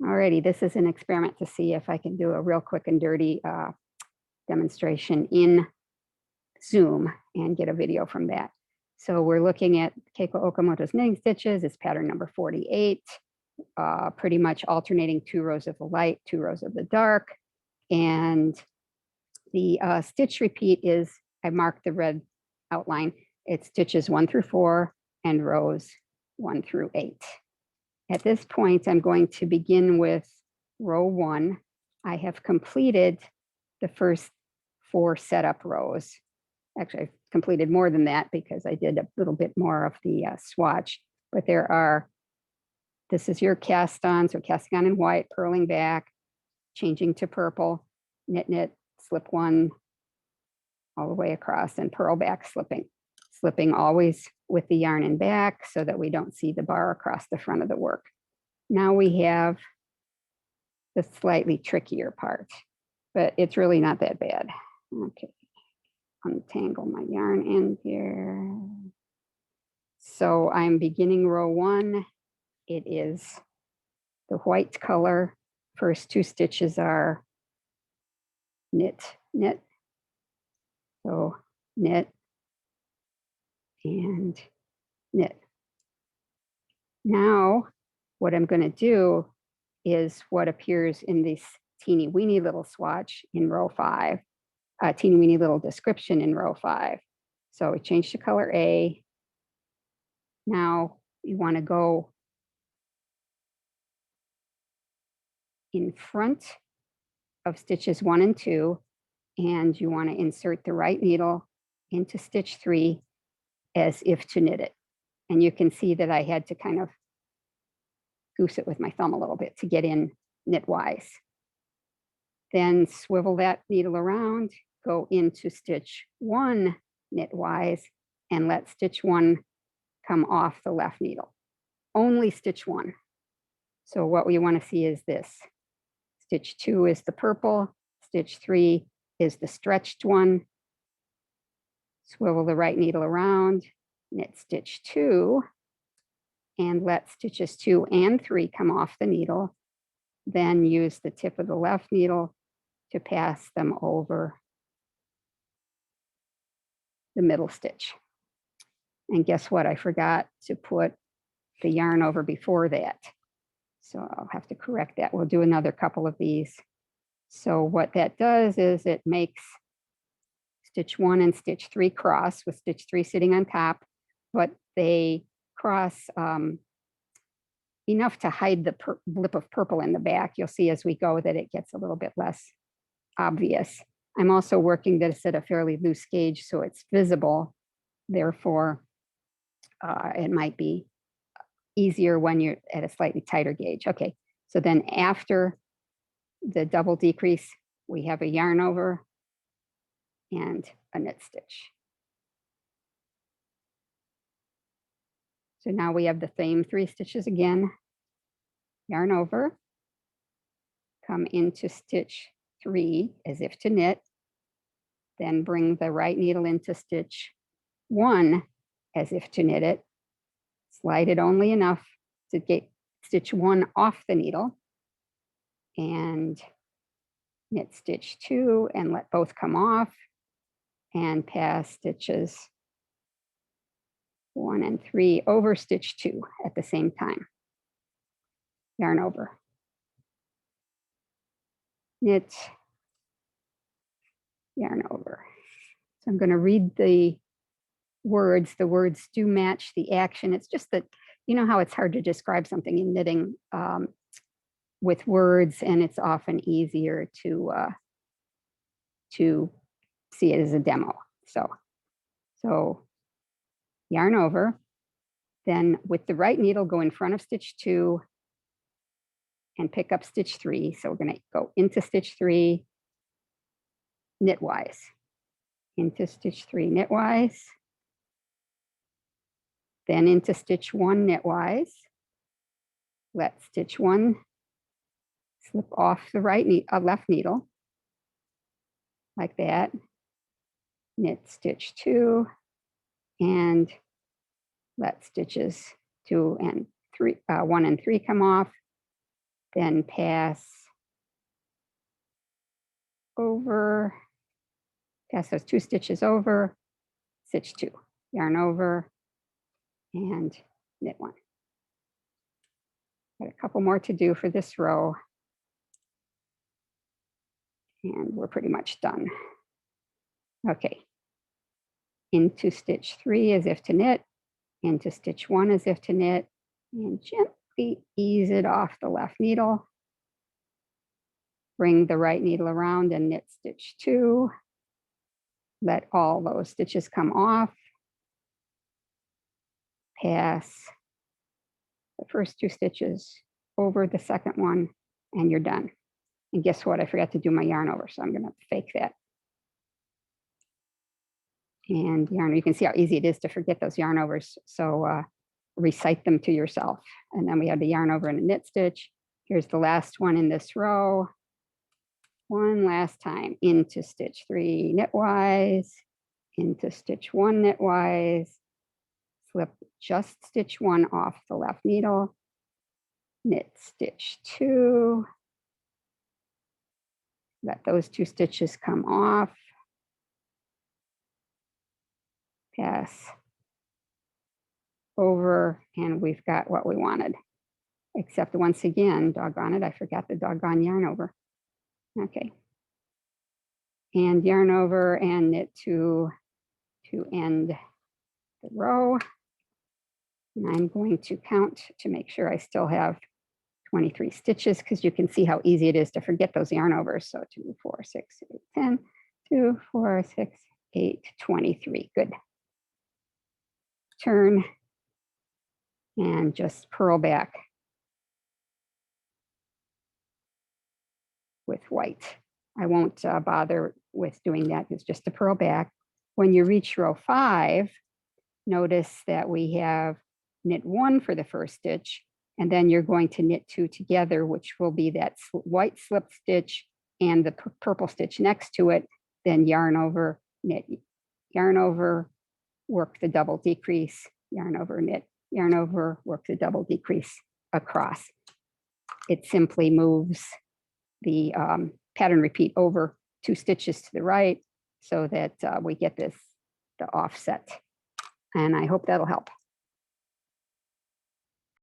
Alrighty, this is an experiment to see if I can do a real quick and dirty demonstration in Zoom and get a video from that. So we're looking at Keiko Okamoto's knitting stitches. It's pattern number 48, pretty much alternating 2 rows of the light, 2 rows of the dark. And the stitch repeat is, I marked the red outline. It's stitches 1 through 4 and rows 1 through 8. At this point, I'm going to begin with row 1. I have completed the first 4 setup rows. Actually, I've completed more than that because I did a little bit more of the swatch. But this is your cast on, so casting on in white, purling back, changing to purple, knit, knit, slip 1 all the way across and purl back, slipping always with the yarn in back so that we don't see the bar across the front of the work. Now we have the slightly trickier part, but it's really not that bad. Okay, untangle my yarn in here. So I'm beginning row 1. It is the white color. First 2 stitches are knit, knit. So knit and knit. Now, what I'm going to do is what appears in this teeny weeny little swatch in row 5, a teeny weeny little description in row 5. So we change to color A. Now you want to go in front of stitches 1 and 2, and you want to insert the right needle into stitch 3 as if to knit it. And you can see that I had to kind of goose it with my thumb a little bit to get in knitwise. Then swivel that needle around, go into stitch 1 knitwise, and let stitch 1 come off the left needle. Only stitch 1. So what we want to see is this. Stitch 2 is the purple, stitch 3 is the stretched one. Swivel the right needle around, knit stitch 2, and let stitches 2 and 3 come off the needle. Then use the tip of the left needle to pass them over the middle stitch. And guess what? I forgot to put the yarn over before that. So I'll have to correct that. We'll do another couple of these. So what that does is it makes stitch 1 and stitch 3 cross with stitch 3 sitting on top, but they cross enough to hide the blip of purple in the back. You'll see as we go that it gets a little bit less obvious. I'm also working this at a fairly loose gauge so it's visible. Therefore, it might be easier when you're at a slightly tighter gauge. Okay, so then after the double decrease, we have a yarn over and a knit stitch. So now we have the same 3 stitches again. Yarn over, come into stitch 3 as if to knit, then bring the right needle into stitch 1 as if to knit it, slide it only enough to get stitch 1 off the needle, and knit stitch 2 and let both come off, and pass stitches 1 and 3 over stitch 2 at the same time. Yarn over, knit, yarn over. So I'm going to read the words. The words do match the action. It's just that, you know how it's hard to describe something in knitting with words, and it's often easier to see it as a demo. So yarn over, then with the right needle go in front of stitch 2 and pick up stitch 3. So we're going to go into stitch 3 knitwise, into stitch 3 knitwise, then into stitch 1 knitwise, let stitch 1 slip off the left needle like that, knit stitch 2 and let stitches 2 and 3, 1 and 3 come off, then pass over, pass those 2 stitches over, stitch 2, yarn over, and knit 1. Got a couple more to do for this row, and we're pretty much done. Okay, into stitch 3 as if to knit, into stitch 1 as if to knit, and gently ease it off the left needle. Bring the right needle around and knit stitch 2. Let all those stitches come off. Pass the first 2 stitches over the second one, and you're done. And guess what? I forgot to do my yarn over, so I'm going to fake that. And yarn, you can see how easy it is to forget those yarn overs. So recite them to yourself. And then we have the yarn over and a knit stitch. Here's the last one in this row. One last time, into stitch 3 knitwise, into stitch 1 knitwise, slip just stitch 1 off the left needle, knit stitch 2, let those 2 stitches come off, pass over, and we've got what we wanted. Except once again, doggone it, I forgot the doggone yarn over. Okay. And yarn over and knit 2 to end the row. And I'm going to count to make sure I still have 23 stitches, because you can see how easy it is to forget those yarn overs. So 2, 4, 6, 8, 10, 2, 4, 6, 8, 23. Good. Turn and just purl back with white. I won't bother with doing that. It's just to purl back. When you reach row 5, notice that we have knit 1 for the first stitch, and then you're going to knit 2 together, which will be that white slip stitch and the purple stitch next to it. Then yarn over, knit, yarn over, work the double decrease, yarn over, knit, yarn over, work the double decrease across. It simply moves the pattern repeat over 2 stitches to the right so that we get this, the offset. And I hope that'll help.